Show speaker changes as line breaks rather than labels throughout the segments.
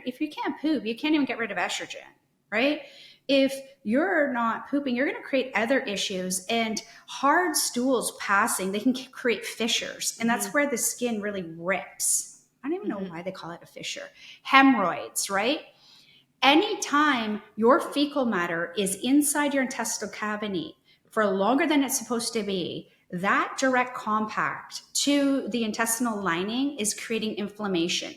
if you can't poop, you can't even get rid of estrogen, right? If you're not pooping, you're going to create other issues, and hard stools passing, they can create fissures. And that's where the skin really rips. I don't even know why they call it a fissure. Hemorrhoids, right? Anytime your fecal matter is inside your intestinal cavity for longer than it's supposed to be, that direct contact to the intestinal lining is creating inflammation.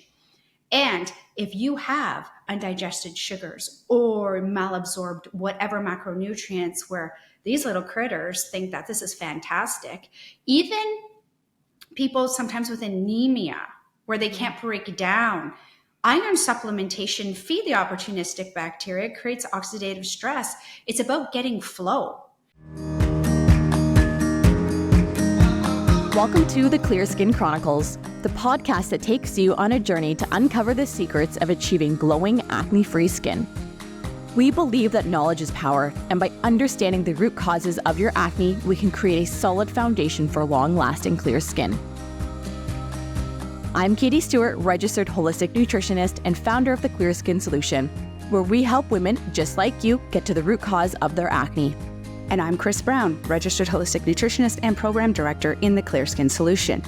And if you have undigested sugars or malabsorbed whatever macronutrients, where these little critters think that this is fantastic, even people sometimes with anemia where they can't break down, iron supplementation feed the opportunistic bacteria, creates oxidative stress. It's about getting flow.
Welcome to the Clear Skin Chronicles, the podcast that takes you on a journey to uncover the secrets of achieving glowing, acne-free skin. We believe that knowledge is power, and by understanding the root causes of your acne, we can create a solid foundation for long-lasting clear skin. I'm Katie Stewart, registered holistic nutritionist and founder of the Clear Skin Solution, where we help women just like you get to the root cause of their acne.
And I'm Cris Brown, registered holistic nutritionist and program director in the Clear Skin Solution.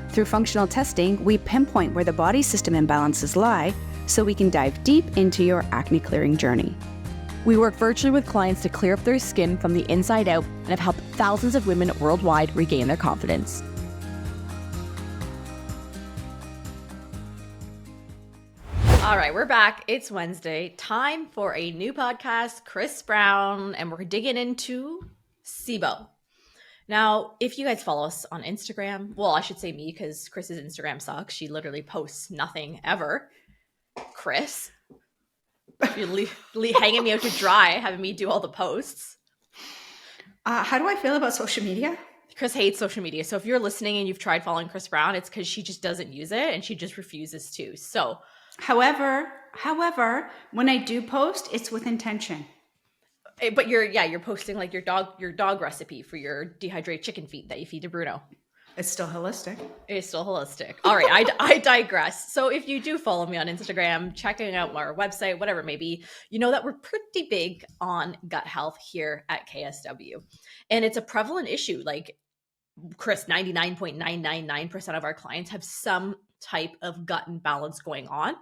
Through functional testing, we pinpoint where the body system imbalances lie so we can dive deep into your acne clearing journey.
We work virtually with clients to clear up their skin from the inside out and have helped thousands of women worldwide regain their confidence. All right, we're back. It's Wednesday. Time for a new podcast, Cris Brown, and we're digging into SIBO. Now, if you guys follow us on Instagram, well, I should say me because Chris's Instagram sucks. She literally posts nothing ever. Cris, you're hanging me out to dry, having me do all the posts.
How do I feel about social media?
Cris hates social media. So if you're listening and you've tried following Cris Brown, it's because she just doesn't use it and she just refuses to. So
However, when I do post, it's with intention.
But you're posting like your dog recipe for your dehydrated chicken feet that you feed to Bruno.
It's still holistic.
It's still holistic. All right, I digress. So if you do follow me on Instagram, checking out our website, whatever it may be, you know that we're pretty big on gut health here at KSW. And it's a prevalent issue. Like Cris, 99.999% of our clients have some type of gut imbalance going on.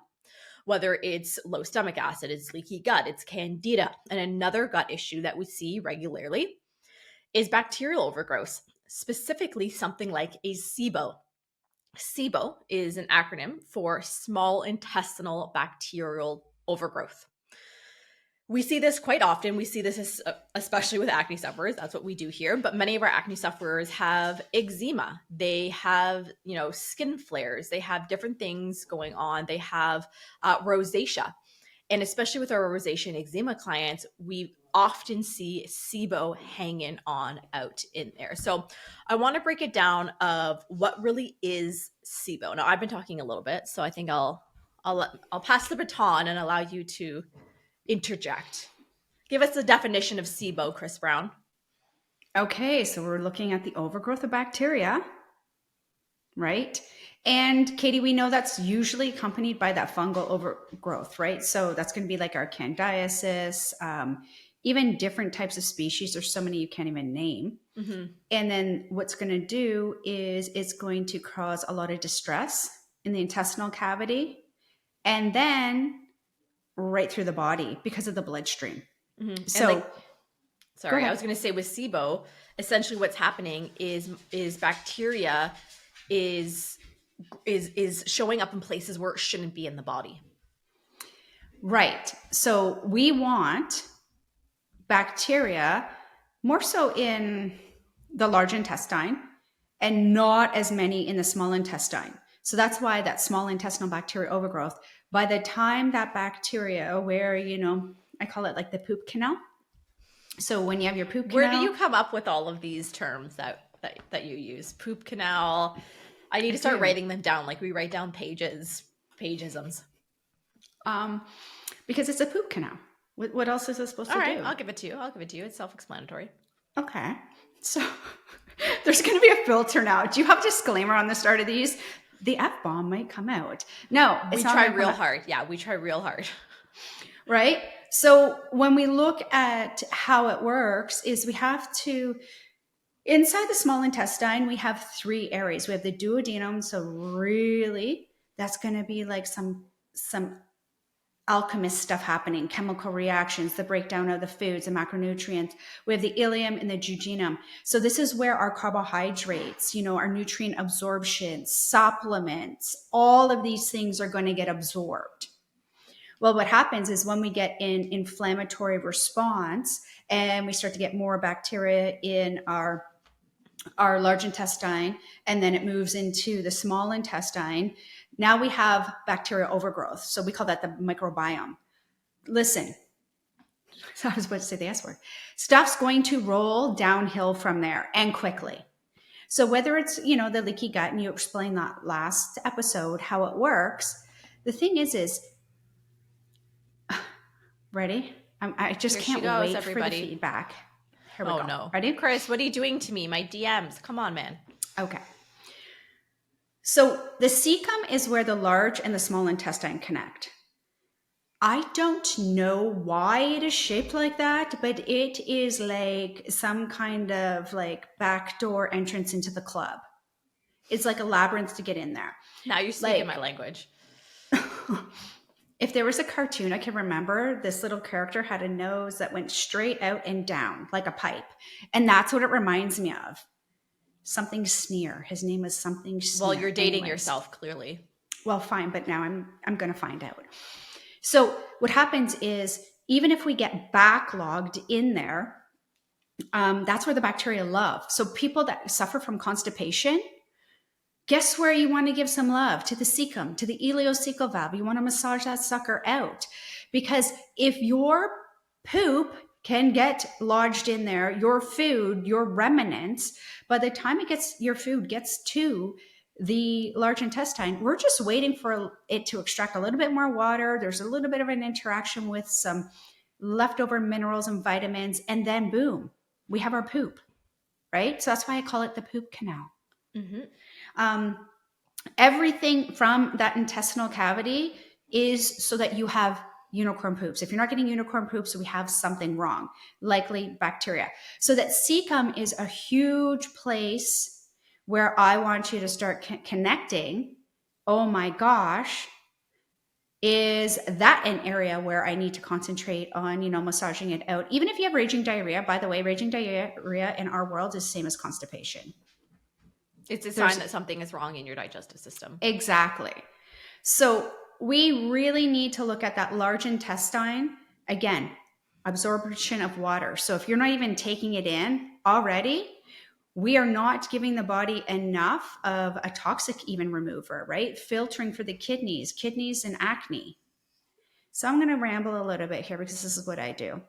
Whether it's low stomach acid, it's leaky gut, it's candida. And another gut issue that we see regularly is bacterial overgrowth, specifically something like a SIBO. SIBO is an acronym for small intestinal bacterial overgrowth. We see this quite often. We see this especially with acne sufferers. That's what we do here. But many of our acne sufferers have eczema. They have, skin flares. They have different things going on. They have rosacea. And especially with our rosacea and eczema clients, we often see SIBO hanging on out in there. So I want to break it down of what really is SIBO. Now, I've been talking a little bit, so I think I'll pass the baton and allow you to interject. Give us the definition of SIBO, Cris Brown.
Okay, so we're looking at the overgrowth of bacteria, right? And Katie, we know that's usually accompanied by that fungal overgrowth, right? So that's going to be like our candidiasis, even different types of species. There's so many you can't even name. Mm-hmm. And then what's going to do is it's going to cause a lot of distress in the intestinal cavity, and then right through the body because of the bloodstream. Mm-hmm. So,
I was going to say with SIBO, essentially what's happening is bacteria is showing up in places where it shouldn't be in the body.
Right. So we want bacteria more so in the large intestine and not as many in the small intestine. So that's why that small intestinal bacterial overgrowth, by the time that bacteria where, I call it like the poop canal. So when you have your poop canal.
Where do you come up with all of these terms that you use? Poop canal. I need to start writing them down. Like we write down pageisms.
Because it's a poop canal. What else is it supposed to do? All right,
I'll give it to you. It's self-explanatory.
Okay. So there's going to be a filter now. Do you have a disclaimer on the start of these? The F-bomb might come out. No, it's
We
not
try
gonna come
real
out.
hard. Yeah, we try real hard.
Right? So when we look at how it works is we have to, inside the small intestine, we have 3 areas. We have the duodenum. So really that's going to be like some alchemist stuff happening, chemical reactions, the breakdown of the foods, the macronutrients. We have the ileum and the jejunum. So this is where our carbohydrates, our nutrient absorption, supplements, all of these things are going to get absorbed. Well, what happens is when we get an inflammatory response and we start to get more bacteria in our large intestine, and then it moves into the small intestine, now we have bacterial overgrowth. So we call that the microbiome. Listen, so I was about to say the S word. Stuff's going to roll downhill from there, and quickly. So whether it's, the leaky gut, and you explained that last episode, how it works, the thing is ready? I just
Here she
can't
goes,
wait
everybody.
for the feedback. Here we
Oh
go.
no.
Ready?
Cris, what are you doing to me? My DMs. Come on, man.
Okay. So the cecum is where the large and the small intestine connect. I don't know why it is shaped like that, but it is like some kind of like backdoor entrance into the club. It's like a labyrinth to get in there.
Now you're speaking my language.
If there was a cartoon I can remember, this little character had a nose that went straight out and down like a pipe. And that's what it reminds me of. Something Sneer. His name is something Sneer.
Well, you're dating yourself, clearly.
Well, fine, but now I'm going to find out. So what happens is, even if we get backlogged in there, that's where the bacteria love. So people that suffer from constipation, guess where you want to give some love? To the cecum, to the ileocecal valve. You want to massage that sucker out. Because if your poop can get lodged in there, your food, your remnants, by the time your food gets to the large intestine, we're just waiting for it to extract a little bit more water. There's a little bit of an interaction with some leftover minerals and vitamins, and then boom, we have our poop, right? So that's why I call it the poop canal. Mm-hmm. Everything from that intestinal cavity is so that you have unicorn poops. If you're not getting unicorn poops, we have something wrong, likely bacteria. So that cecum is a huge place where I want you to start connecting. Oh my gosh, is that an area where I need to concentrate on, massaging it out? Even if you have raging diarrhea, by the way, raging diarrhea in our world is the same as constipation.
It's a sign that something is wrong in your digestive system.
Exactly. So we really need to look at that large intestine. Again, absorption of water. So if you're not even taking it in already, we are not giving the body enough of a toxic even remover, right? Filtering for the kidneys and acne. So I'm going to ramble a little bit here because this is what I do.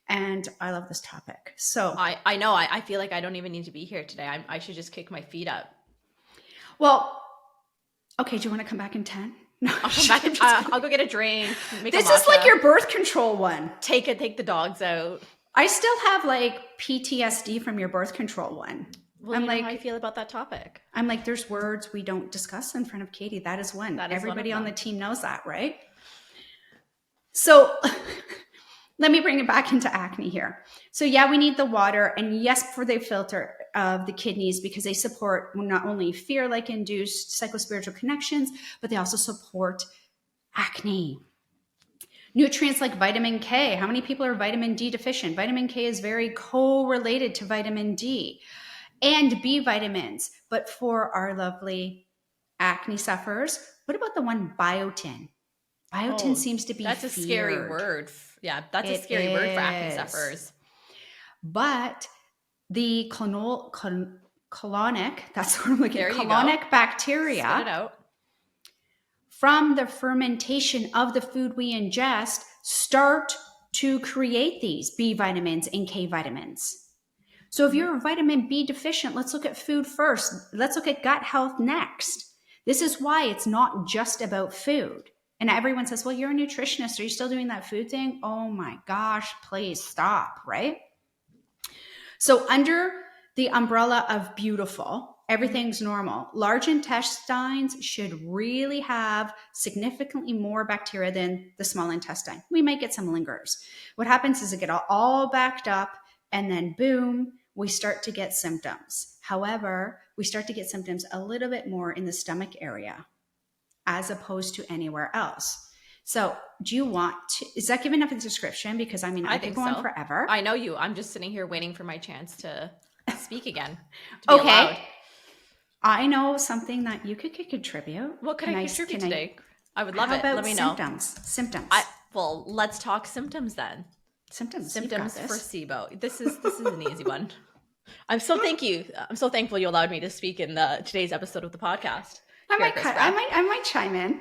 And I love this topic. So
I know. I feel like I don't even need to be here today. I should just kick my feet up.
Well, okay. Do you want to come back in 10? No,
I'll come back. I'll go get a drink.
This is like your birth control one.
Take the dogs out.
I still have like PTSD from your birth control one.
Well, I'm like, how I feel about that topic.
I'm like, there's words we don't discuss in front of Katie. That is one. Everybody on the team knows that, right? So let me bring it back into acne here. So yeah, we need the water, and yes, for the filter of the kidneys, because they support not only fear-like induced psychospiritual connections, but they also support acne. Nutrients like vitamin K. How many people are vitamin D deficient? Vitamin K is very correlated to vitamin D and B vitamins. But for our lovely acne sufferers, what about the one biotin? Biotin seems to be
That's
feared.
A scary word. Yeah, that's a scary word for acne sufferers.
But the colonic, that's what I'm looking at, colonic bacteria.
Spit it out.
From the fermentation of the food we ingest, start to create these B vitamins and K vitamins. So if you're vitamin B deficient, let's look at food first. Let's look at gut health next. This is why it's not just about food. And everyone says, well, you're a nutritionist. Are you still doing that food thing? Oh my gosh, please stop, right? So under the umbrella of beautiful, Everything's normal. Large intestines should really have significantly more bacteria than the small intestine. We might get some lingers. What happens is it get all backed up, and then boom, we start to get symptoms. However, we start to get symptoms a little bit more in the stomach area as opposed to anywhere else. So do you want to, is that giving enough a description? Because I mean, I could go on forever.
I know you. I'm just sitting here waiting for my chance to speak again. To be allowed.
I know something that you could contribute.
What could I contribute today? I would love it. Let me know.
Symptoms.
Well, let's talk symptoms then.
Symptoms
for SIBO. This is an easy one. I'm so thankful you allowed me to speak in today's episode of the podcast.
I might chime in.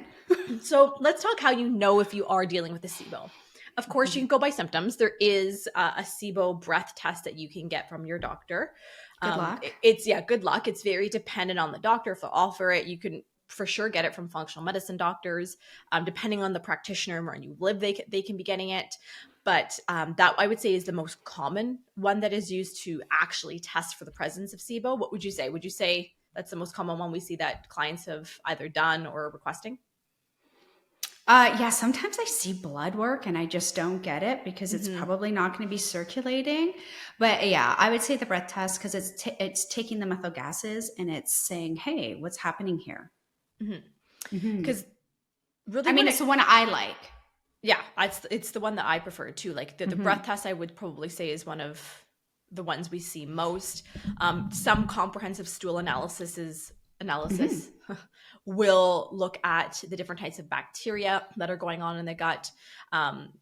So let's talk how you know if you are dealing with a SIBO. Of course, you can go by symptoms. There is a SIBO breath test that you can get from your doctor.
Good luck.
Good luck. It's very dependent on the doctor if they'll offer it. You can for sure get it from functional medicine doctors. Depending on the practitioner where you live, they can be getting it. But that I would say is the most common one that is used to actually test for the presence of SIBO. What would you say? Would you say that's the most common one we see that clients have either done or are requesting?
Yeah, sometimes I see blood work and I just don't get it because it's probably not going to be circulating. But yeah, I would say the breath test because it's taking the methyl gases and it's saying, hey, what's happening here? Because really, it's the one I like.
Yeah, it's the one that I prefer too. Like the breath test, I would probably say is one of the ones we see most. Some comprehensive stool analysis will look at the different types of bacteria that are going on in the gut.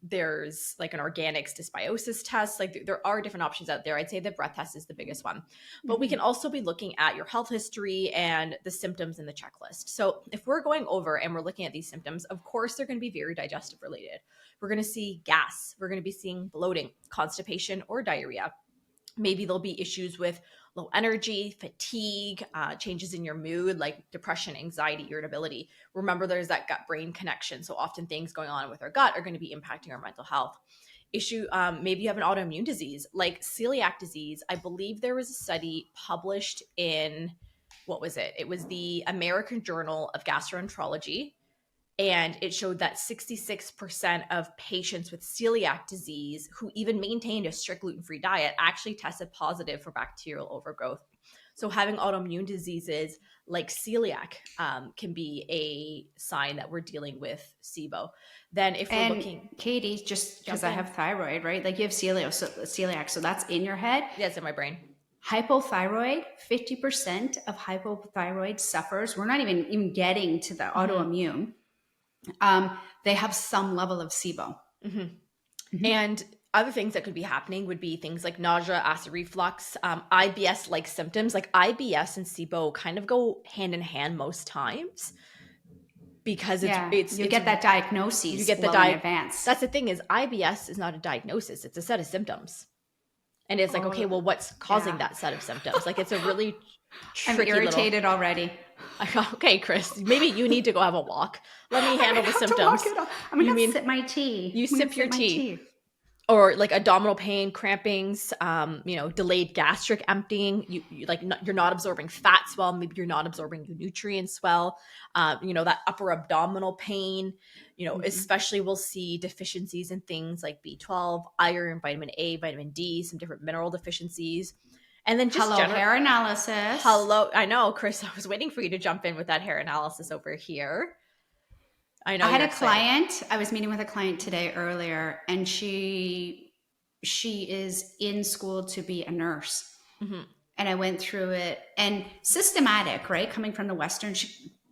There's like an organics dysbiosis test. Like there are different options out there. I'd say the breath test is the biggest one. But we can also be looking at your health history and the symptoms in the checklist. So if we're going over and we're looking at these symptoms, of course, they're going to be very digestive related. We're going to see gas. We're going to be seeing bloating, constipation, or diarrhea. Maybe there'll be issues with low energy, fatigue, changes in your mood, like depression, anxiety, irritability. Remember, there's that gut-brain connection. So often things going on with our gut are going to be impacting our mental health. Maybe you have an autoimmune disease like celiac disease. I believe there was a study published in, what was it? It was the American Journal of Gastroenterology. And it showed that 66% of patients with celiac disease who even maintained a strict gluten-free diet actually tested positive for bacterial overgrowth. So having autoimmune diseases like celiac can be a sign that we're dealing with SIBO. Then if we're looking...
Katie, just because I have thyroid, right? Like you have celiac, so that's in your head.
Yeah, it's in my brain.
Hypothyroid, 50% of hypothyroid suffers. We're not even getting to the autoimmune. They have some level of SIBO.
And other things that could be happening would be things like nausea, acid reflux, IBS-like symptoms. Like IBS and SIBO kind of go hand in hand most times because you
get that diagnosis. You get in advance.
That's the thing is IBS is not a diagnosis; it's a set of symptoms, and it's like, okay, well, what's causing that set of symptoms? Like it's a really tricky.
I'm irritated already.
Okay, Cris, maybe you need to go have a walk. Let me handle the symptoms.
I'm going to sip my tea.
You sip your tea. Or like abdominal pain, crampings, delayed gastric emptying. You're not absorbing fats well. Maybe you're not absorbing your nutrients well. That upper abdominal pain. Especially we'll see deficiencies in things like B12, iron, vitamin A, vitamin D, some different mineral deficiencies. And then just
hair analysis.
I know, Cris, I was waiting for you to jump in with that hair analysis over here. I know.
I had a client. I was meeting with a client today earlier, and she is in school to be a nurse. And I went through it and systematic, right? Coming from the Western,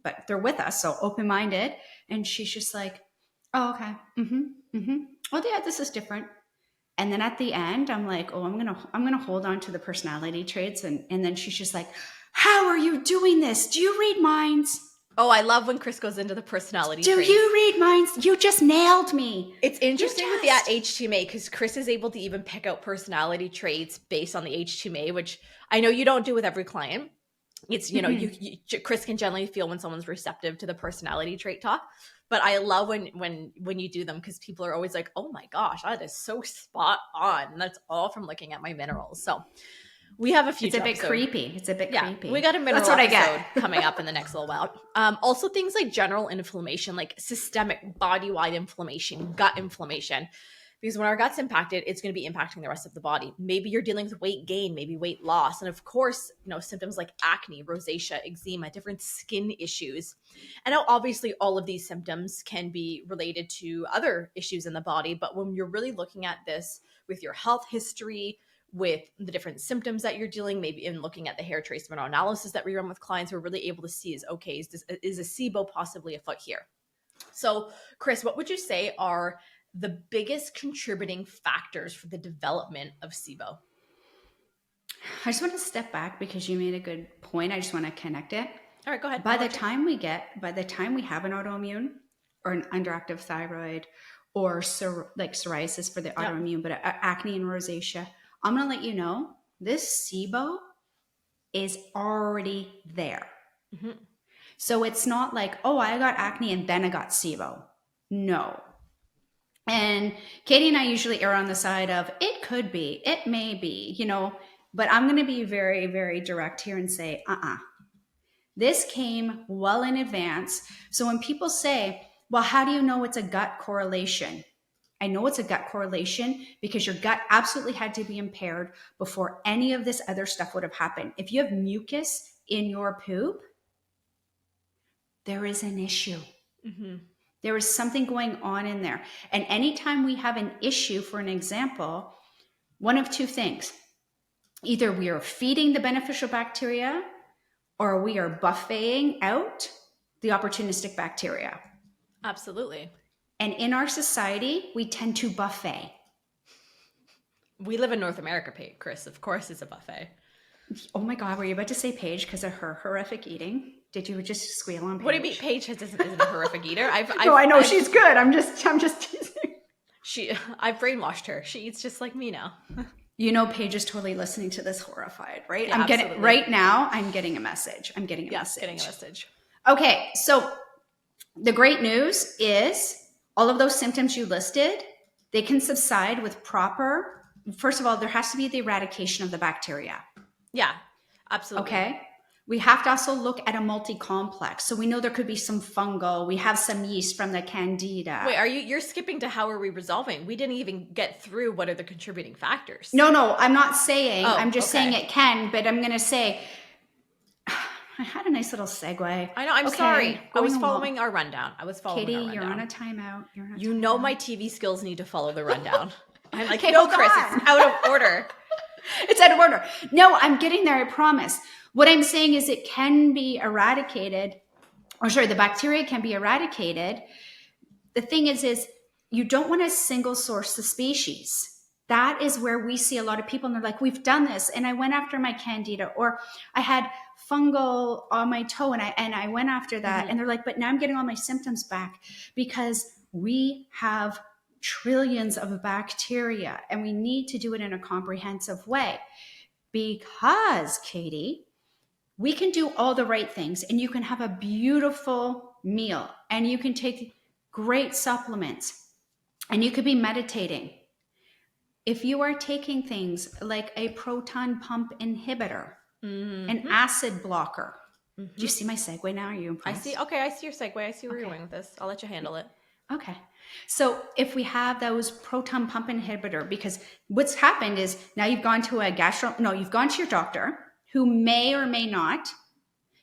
but they're with us, so open-minded. And she's just like, oh, okay. Oh yeah, this is different. And then at the end, I'm like, oh, I'm gonna hold on to the personality traits. And then she's just like, how are you doing this? Do you read minds?
Oh, I love when Cris goes into the personality traits.
Do you read minds? You just nailed me.
It's interesting with the HTMA because Cris is able to even pick out personality traits based on the HTMA, which I know you don't do with every client. It's, Cris can generally feel when someone's receptive to the personality trait talk. But I love when you do them because people are always like, oh my gosh, that is so spot on. And that's all from looking at my minerals. So We have a few.
It's a bit creepy. It's a bit creepy.
We got a mineral
That's what
episode
I get.
coming up in the next little while. Also things like general inflammation, like systemic body-wide inflammation, gut inflammation. Because when our gut's impacted, it's going to be impacting the rest of the body. Maybe you're dealing with weight gain, maybe weight loss. And of course, symptoms like acne, rosacea, eczema, different skin issues. And now obviously all of these symptoms can be related to other issues in the body. But when you're really looking at this with your health history, with the different symptoms that you're dealing, maybe in looking at the hair trace mineral analysis that we run with clients, we're really able to see is a SIBO possibly afoot here? So Cris, what would you say are the biggest contributing factors for the development of SIBO?
I just want to step back because you made a good point. I just want to connect it.
All right, go ahead.
By the time we have an autoimmune or an underactive thyroid or psoriasis for the autoimmune, but acne and rosacea, I'm going to let you know this SIBO is already there. Mm-hmm. So it's not like, oh, I got acne and then I got SIBO. No. And Katie and I usually err on the side of it could be, it may be, but I'm going to be very, very direct here and say, this came well in advance. So when people say, well, how do you know it's a gut correlation? I know it's a gut correlation because your gut absolutely had to be impaired before any of this other stuff would have happened. If you have mucus in your poop, there is an issue. Mm-hmm. There is something going on in there. And anytime we have an issue, for an example, one of two things. Either we are feeding the beneficial bacteria or we are buffeting out the opportunistic bacteria.
Absolutely.
And in our society, we tend to buffet.
We live in North America, Cris. Of course it's a buffet.
Oh my God, were you about to say Paige because of her horrific eating? Did you just squeal on Paige?
What do you mean Paige isn't a horrific eater?
I know she's good. I'm just teasing.
I've brainwashed her. She eats just like me now.
Paige is totally listening to this horrified, right?
Yeah,
right now, I'm getting a message. Getting a message. Okay, so the great news is all of those symptoms you listed, they can subside with first of all, there has to be the eradication of the bacteria.
Yeah, absolutely.
Okay. We have to also look at a multi-complex. So we know there could be some fungal. We have some yeast from the candida.
Wait, you're skipping to how are we resolving? We didn't even get through what are the contributing factors.
No, I'm not saying. I'm just saying it can, but I'm going to say, I had a nice little segue.
I know. I'm sorry. I was following our rundown.
Katie, you're on a timeout.
My TV skills need to follow the rundown. I'm like, no, Cris, it's out of order.
It's out of order. No, I'm getting there. I promise. What I'm saying is it can be eradicated, the bacteria can be eradicated. The thing is you don't want to single source the species. That is where we see a lot of people and they're like, we've done this and I went after my candida, or I had fungal on my toe and I went after that. Mm-hmm. And they're like, but now I'm getting all my symptoms back because we have trillions of bacteria and we need to do it in a comprehensive way. Because, Katie, we can do all the right things and you can have a beautiful meal and you can take great supplements and you could be meditating. If you are taking things like a proton pump inhibitor, mm-hmm. an acid blocker, mm-hmm. do you see my segue now? Are you impressed?
I see. Okay, I see your segue. I see where you're going with this. I'll let you handle it.
Okay. So if we have those proton pump inhibitor, because what's happened is now you've gone to you've gone to your doctor who may or may not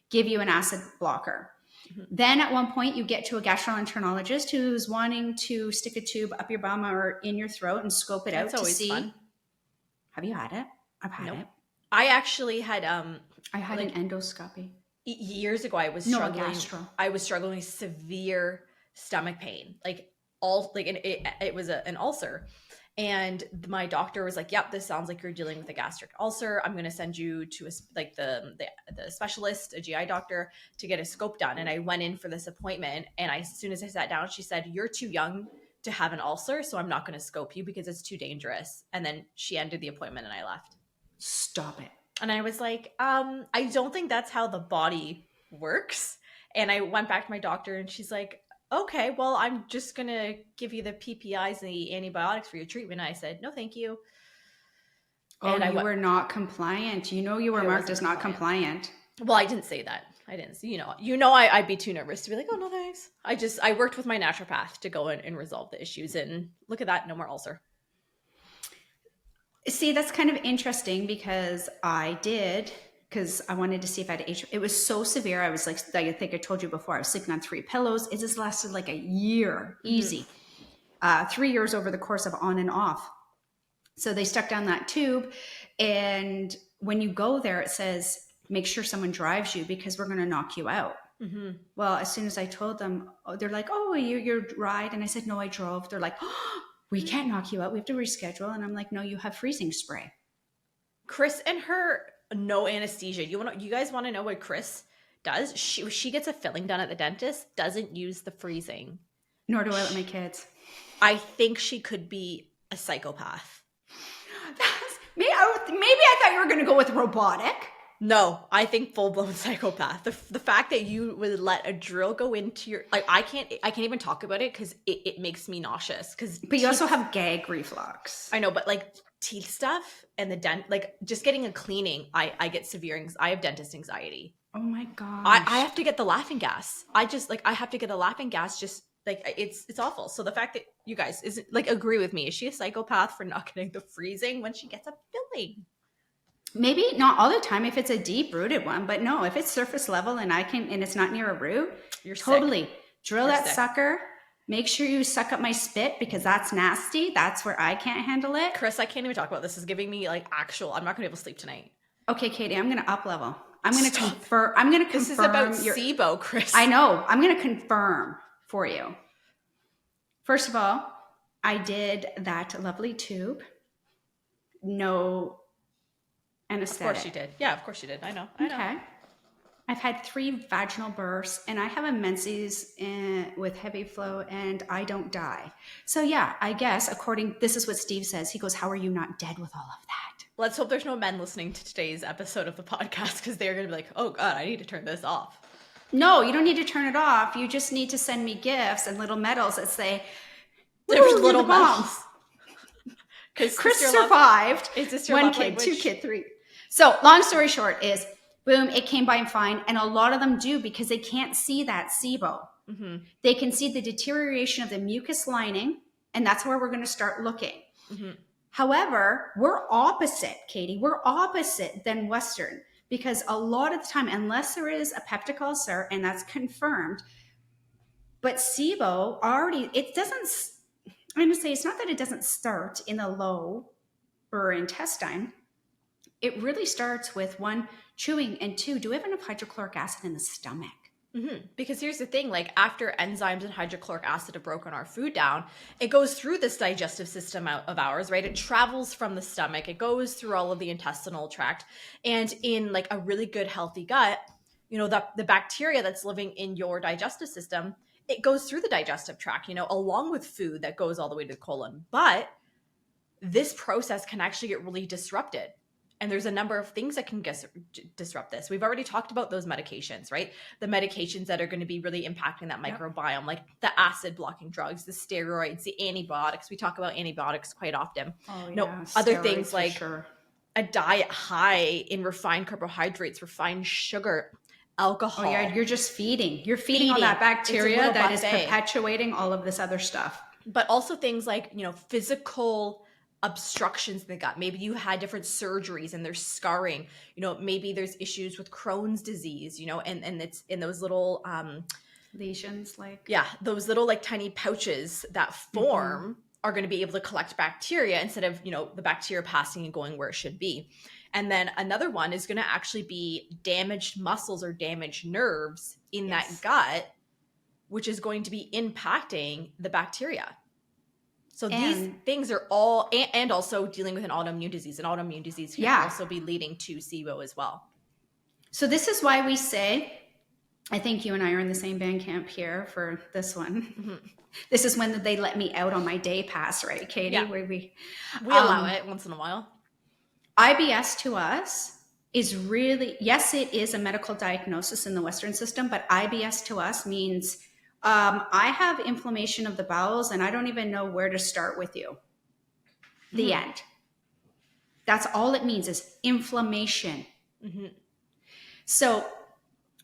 give you an acid blocker. Mm-hmm. Then at one point you get to a gastroenterologist who's wanting to stick a tube up your bum or in your throat and scope it out to see. Fun. Have you had it? I've had it.
I actually had
I had an endoscopy.
Years ago I was struggling with severe stomach pain. It was an ulcer. And my doctor was like, yep, this sounds like you're dealing with a gastric ulcer. I'm going to send you to the specialist, a GI doctor, to get a scope done. And I went in for this appointment. And as soon as I sat down, she said, you're too young to have an ulcer. So I'm not going to scope you because it's too dangerous. And then she ended the appointment and I left.
Stop it.
And I was like, I don't think that's how the body works. And I went back to my doctor and she's like, okay, well, I'm just going to give you the PPIs and the antibiotics for your treatment. I said, no, thank you.
Oh, you were not compliant. You know, you were marked as not compliant.
Well, I didn't say that. I didn't say, I'd be too nervous to be like, oh, no, thanks. I worked with my naturopath to go in and resolve the issues, and look at that, no more ulcer.
See, that's kind of interesting because I wanted to see if I had It was so severe. I was like, I think I told you before, I was sleeping on 3 pillows. It just lasted like a year, easy. 3 years over the course of on and off. So they stuck down that tube. And when you go there, it says, make sure someone drives you because we're going to knock you out. Mm-hmm. Well, as soon as I told them, they're like, oh, your ride. And I said, no, I drove. They're like, oh, we can't knock you out. We have to reschedule. And I'm like, no, you have freezing spray.
Cris and her no anesthesia. You guys want to know what Cris does? She gets a filling done at the dentist, doesn't use the freezing.
Nor do I let my kids.
I think she could be a psychopath.
Maybe I thought you were going to go with robotic.
No, I think full-blown psychopath. The fact that you would let a drill go into your, like, I can't even talk about it because it makes me nauseous.
But you also have gag reflux.
I know, but like teeth stuff and the dent, like just getting a cleaning, I get severe I have dentist anxiety.
Oh my gosh.
I have to get the laughing gas. I have to get a laughing gas. Just like it's awful. So the fact that you guys agree with me, is she a psychopath for not getting the freezing when she gets a filling?
Maybe not all the time if it's a deep rooted one, but no, if it's surface level and it's not near a root,
you're
totally sick. Drill
you're
that
sick.
Sucker. Make sure you suck up my spit because that's nasty. That's where I can't handle it.
Cris, I can't even talk about this. This is giving me I'm not going to be able to sleep tonight.
Okay, Katie, I'm going to up level. I'm going to confirm. This
is about SIBO, Cris.
I know. I'm going to confirm for you. First of all, I did that lovely tube. No anesthetic.
Of course you did. Yeah, of course you did. I know.
Okay. I've had 3 vaginal bursts and I have a menses with heavy flow and I don't die. So yeah, I guess this is what Steve says. He goes, how are you not dead with all of that?
Let's hope there's no men listening to today's episode of the podcast because they're going to be like, oh God, I need to turn this off.
No, you don't need to turn it off. You just need to send me gifts and little medals that say,
there's little medals.
Because Cris survived.
Is this your
1 kid, 2 kid, 3. So long story short is, boom, it came by fine. And a lot of them do because they can't see that SIBO. Mm-hmm. They can see the deterioration of the mucus lining. And that's where we're going to start looking. Mm-hmm. However, we're opposite, Katie. We're opposite than Western because a lot of the time, unless there is a peptic ulcer, and that's confirmed, but SIBO already, it doesn't, I'm going to say it's not that it doesn't start in the lower intestine. It really starts with 1, chewing, and 2, do we have enough hydrochloric acid in the stomach?
Mm-hmm. Because here's the thing, after enzymes and hydrochloric acid have broken our food down, it goes through this digestive system of ours, right? It travels from the stomach. It goes through all of the intestinal tract. And in a really good, healthy gut, the bacteria that's living in your digestive system, it goes through the digestive tract, along with food that goes all the way to the colon. But this process can actually get really disrupted. And there's a number of things that can disrupt this. We've already talked about those medications, right? The medications that are going to be really impacting that microbiome, like the acid blocking drugs, the steroids, the antibiotics. We talk about antibiotics quite often.
Oh, yeah.
Other things like a diet high in refined carbohydrates, refined sugar, alcohol.
Oh, yeah. You're just feeding. You're feeding all that bacteria that is perpetuating all of this other stuff.
But also things like, physical obstructions in the gut. Maybe you had different surgeries and there's scarring, maybe there's issues with Crohn's disease, and it's in those little
lesions,
those little tiny pouches that form are going to be able to collect bacteria instead of, the bacteria passing and going where it should be. And then another one is going to actually be damaged muscles or damaged nerves in that gut, which is going to be impacting the bacteria. So these things are all, and also dealing with an autoimmune disease. An autoimmune disease can also be leading to SIBO as well.
So this is why we say, I think you and I are in the same band camp here for this one. Mm-hmm. This is when they let me out on my day pass, right, Katie?
Yeah.
Where we
allow it once in a while.
IBS to us is really, yes, it is a medical diagnosis in the Western system, but IBS to us means I have inflammation of the bowels and I don't even know where to start with you. The end. That's all it means, is inflammation.
Mm-hmm.
So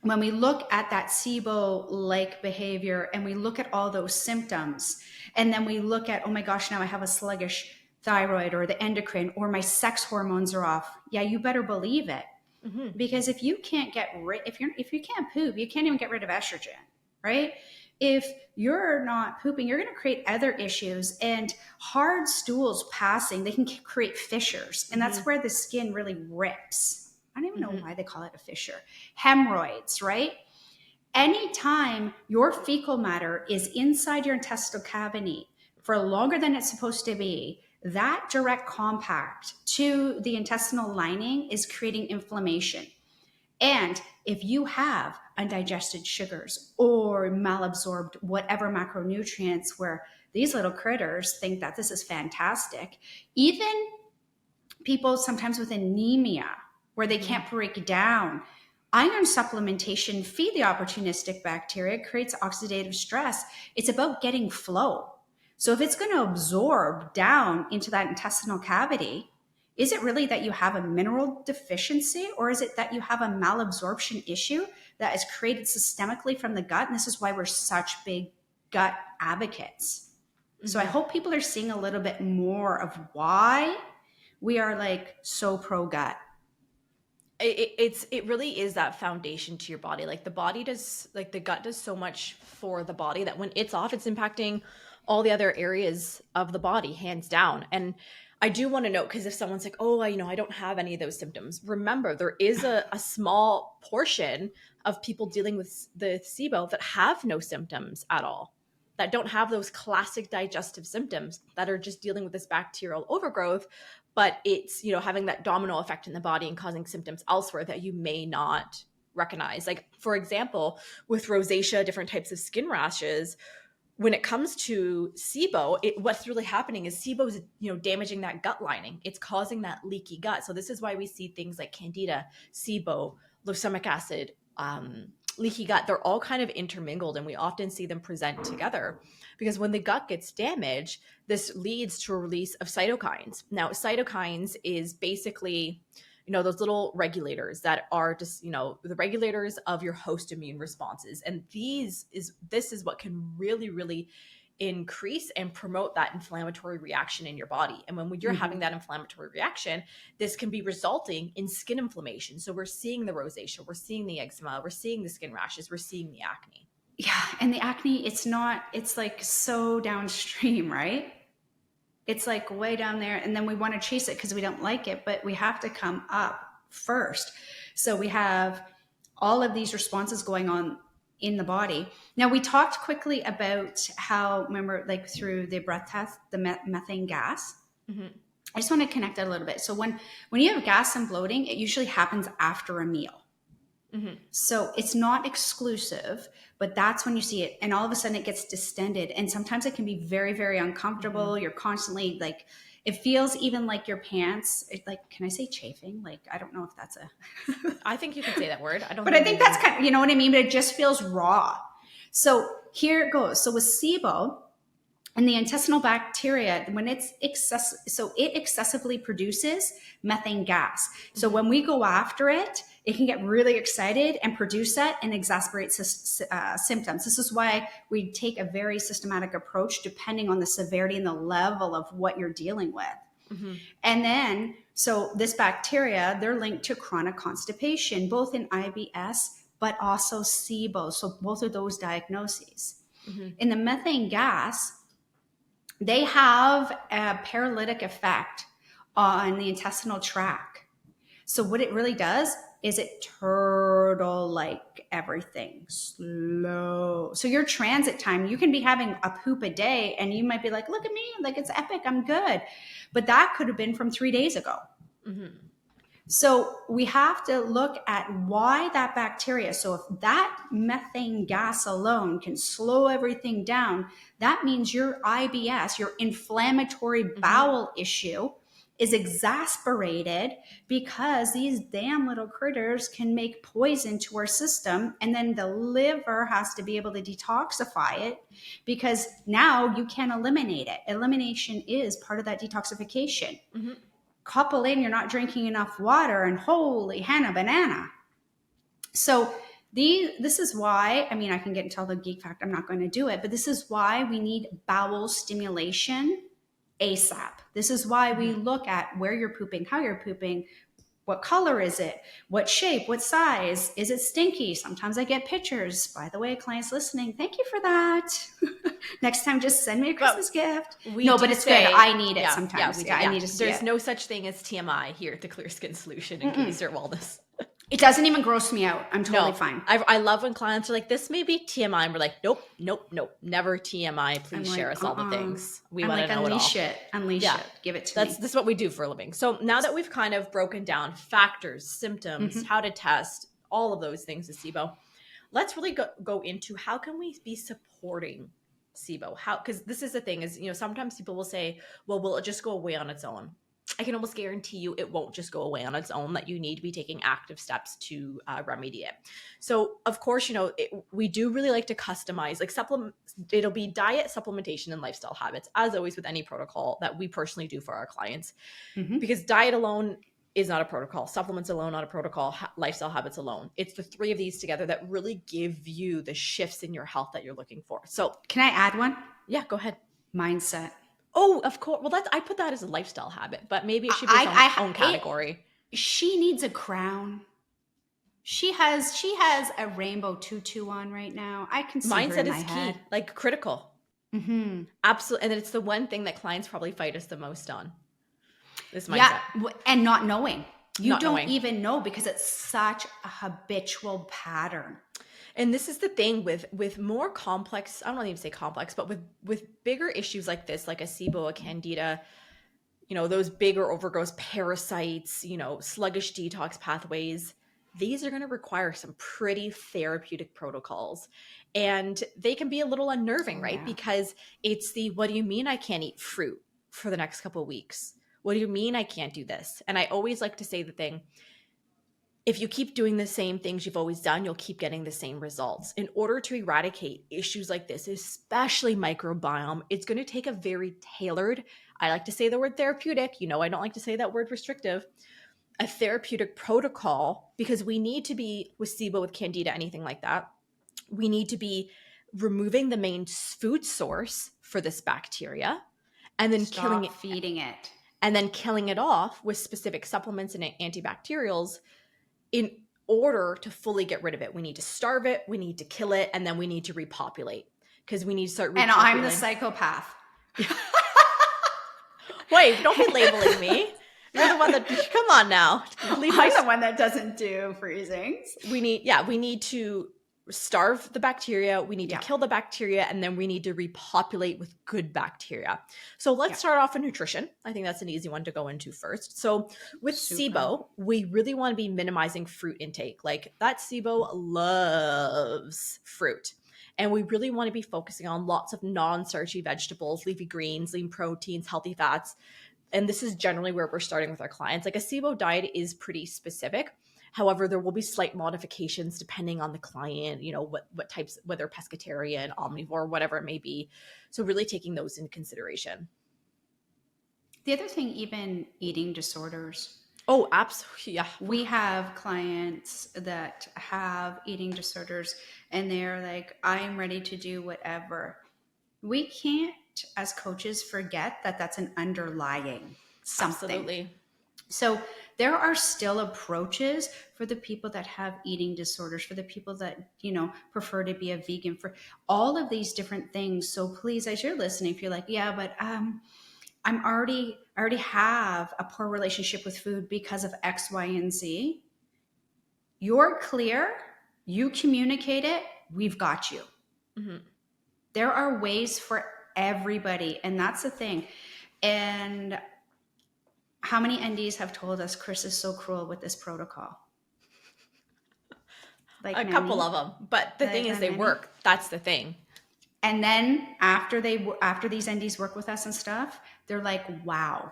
when we look at that SIBO-like behavior and we look at all those symptoms, and then we look at, oh my gosh, now I have a sluggish thyroid or the endocrine, or my sex hormones are off. Yeah, you better believe it.
Mm-hmm.
Because if you can't if you can't poop, you can't even get rid of estrogen, right? If you're not pooping, you're going to create other issues, and hard stools passing, they can create fissures. And that's where the skin really rips. I don't even know why they call it a fissure. Hemorrhoids, right? Anytime your fecal matter is inside your intestinal cavity for longer than it's supposed to be, that direct contact to the intestinal lining is creating inflammation. And if you have undigested sugars or malabsorbed whatever macronutrients, where these little critters think that this is fantastic, even people sometimes with anemia where they can't break down, iron supplementation feed the opportunistic bacteria, creates oxidative stress. It's about getting flow. So if it's going to absorb down into that intestinal cavity, is it really that you have a mineral deficiency, or is it that you have a malabsorption issue that is created systemically from the gut? And this is why we're such big gut advocates. So I hope people are seeing a little bit more of why we are like so pro gut.
It really is that foundation to your body. Like the body does, like the gut does so much for the body that when it's off, it's impacting all the other areas of the body, hands down. And I do want to note, because if someone's like, oh, I don't have any of those symptoms, remember there is a small portion of people dealing with the SIBO that have no symptoms at all, that don't have those classic digestive symptoms, that are just dealing with this bacterial overgrowth, but it's, having that domino effect in the body and causing symptoms elsewhere that you may not recognize. Like, for example, with rosacea, different types of skin rashes, when it comes to SIBO, what's really happening is SIBO is, damaging that gut lining. It's causing that leaky gut. So this is why we see things like candida, SIBO, losemic acid, leaky gut. They're all kind of intermingled, and we often see them present together because when the gut gets damaged, this leads to a release of cytokines. Now, cytokines is basically, those little regulators that are just, the regulators of your host immune responses. And this is what can really, really increase and promote that inflammatory reaction in your body. And when you're having that inflammatory reaction, this can be resulting in skin inflammation. So we're seeing the rosacea, we're seeing the eczema, we're seeing the skin rashes, we're seeing the acne.
Yeah. And the acne, it's like so downstream, right? It's like way down there. And then we want to chase it because we don't like it, but we have to come up first. So we have all of these responses going on in the body. Now, we talked quickly about how, remember, like through the breath test, the methane gas. I just want to connect that a little bit. So when you have gas and bloating, it usually happens after a meal. So it's not exclusive, but that's when you see it. And all of a sudden it gets distended. And sometimes it can be very, very uncomfortable. You're constantly like, it feels even like your pants, like, can I say chafing? Like, I don't know if that's a,
I think you can say that word. I don't,
but I think that's kind of, you know what I mean? But it just feels raw. So here it goes. So with SIBO and the intestinal bacteria, when it's it excessively produces methane gas. So when we go after it, it can get really excited and produce that and exacerbate symptoms. This is why we take a very systematic approach depending on the severity and the level of what you're dealing with. And then, so this bacteria, they're linked to chronic constipation, both in IBS, but also SIBO. So both of those diagnoses. In the methane gas, they have a paralytic effect on the intestinal tract. So what it really does is it turtle-like everything slow. So your transit time, you can be having a poop a day and you might be like, look at me, like it's epic, I'm good. But that could have been from 3 days ago. So we have to look at why that bacteria, so if that methane gas alone can slow everything down, that means your IBS, your inflammatory bowel issue, is exasperated because these damn little critters can make poison to our system. And then the liver has to be able to detoxify it because now you can't eliminate it. Elimination is part of that detoxification. couple in, you're not drinking enough water, and holy Hannah banana. So this is why, I mean, I can get into all the geek fact, I'm not going to do it, but this is why we need bowel stimulation ASAP. This is why we look at where you're pooping, how you're pooping, what color is it, what shape, what size, is it stinky? Sometimes I get pictures. By the way, clients listening, thank you for that. Next time, just send me a Christmas gift. No, but it's good. I need it sometimes.
I
need to see
There's
it.
no such thing as TMI here at the Clear Skin Solution and Katie Stewart Wellness.
It doesn't even gross me out. I'm totally fine.
I love when clients are like, this may be TMI. And we're like, nope, never TMI. Please share us all the things. We want to know it all.
Unleash it. Give it to me.
This is what we do for a living. So now that we've kind of broken down factors, symptoms, how to test, all of those things with SIBO, let's really go into how can we be supporting SIBO? Because this is the thing is, sometimes people will say, well, will it just go away on its own? I can almost guarantee you it won't just go away on its own, that you need to be taking active steps to remedy it. So of course, we do really like to customize, like it'll be diet, supplementation, and lifestyle habits, as always with any protocol that we personally do for our clients, because diet alone is not a protocol. Supplements alone, not a protocol. Lifestyle habits alone. It's the three of these together that really give you the shifts in your health that you're looking for. So
can I add one?
Yeah, go ahead.
Mindset.
Oh, of course. Well, I put that as a lifestyle habit, but maybe it should be its own category.
She needs a crown. She has a rainbow tutu on right now. I can see
mindset
her in
is
my
key,
head.
like critical. Absolutely, and it's the one thing that clients probably fight us the most on. This mindset,
and not knowing. You
not
don't
knowing.
even know because it's such a habitual pattern.
And this is the thing with more complex, I don't even say complex, but with bigger issues like this, like a SIBO, a candida, those bigger overgrowth, parasites, sluggish detox pathways, these are going to require some pretty therapeutic protocols. And they can be a little unnerving, right? Because it's what do you mean I can't eat fruit for the next couple of weeks? What do you mean I can't do this? And I always like to say the thing, if you keep doing the same things you've always done, you'll keep getting the same results. In order to eradicate issues like this, especially microbiome, it's going to take a very tailored, I like to say the word therapeutic, I don't like to say that word restrictive, a therapeutic protocol, because we need to be, with SIBO, with candida, anything like that, we need to be removing the main food source for this bacteria and then
feeding it.
And then killing it off with specific supplements and antibacterials. In order to fully get rid of it, we need to starve it, we need to kill it, and then we need to repopulate, because we need to start repopulating.
And I'm the psychopath.
Wait, don't be labeling me. You're the one that, come on now.
I'm the one that doesn't do freezings.
We need to starve the bacteria, we need to kill the bacteria, and then we need to repopulate with good bacteria. So let's start off with nutrition. I think that's an easy one to go into first. So with SIBO, we really want to be minimizing fruit intake. Like that SIBO loves fruit. And we really want to be focusing on lots of non-starchy vegetables, leafy greens, lean proteins, healthy fats. And this is generally where we're starting with our clients. Like a SIBO diet is pretty specific. However, there will be slight modifications depending on the client, what types, whether pescatarian, omnivore, whatever it may be. So really taking those into consideration.
The other thing, even eating disorders.
Oh, absolutely. Yeah.
We have clients that have eating disorders and they're like, I am ready to do whatever. We can't, as coaches, forget that that's an underlying something.
Absolutely.
So there are still approaches for the people that have eating disorders, for the people that, prefer to be a vegan, for all of these different things. So please, as you're listening, if you're like, yeah, but I already have a poor relationship with food because of X, Y, and Z. You're clear. You communicate it. We've got you. Mm-hmm. There are ways for everybody. And that's the thing. And how many NDs have told us Cris is so cruel with this protocol?
Like a couple of them. But the thing is, they work. That's the thing.
And then after these NDs work with us and stuff, they're like, wow,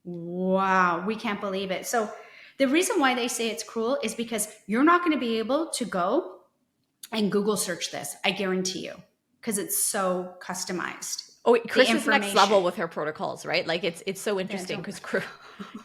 wow, we can't believe it. So the reason why they say it's cruel is because you're not going to be able to go and Google search this. I guarantee you, because it's so customized.
Oh, wait,
the
Cris is next
information.
level with her protocols, right? Like it's so interesting
don't-
because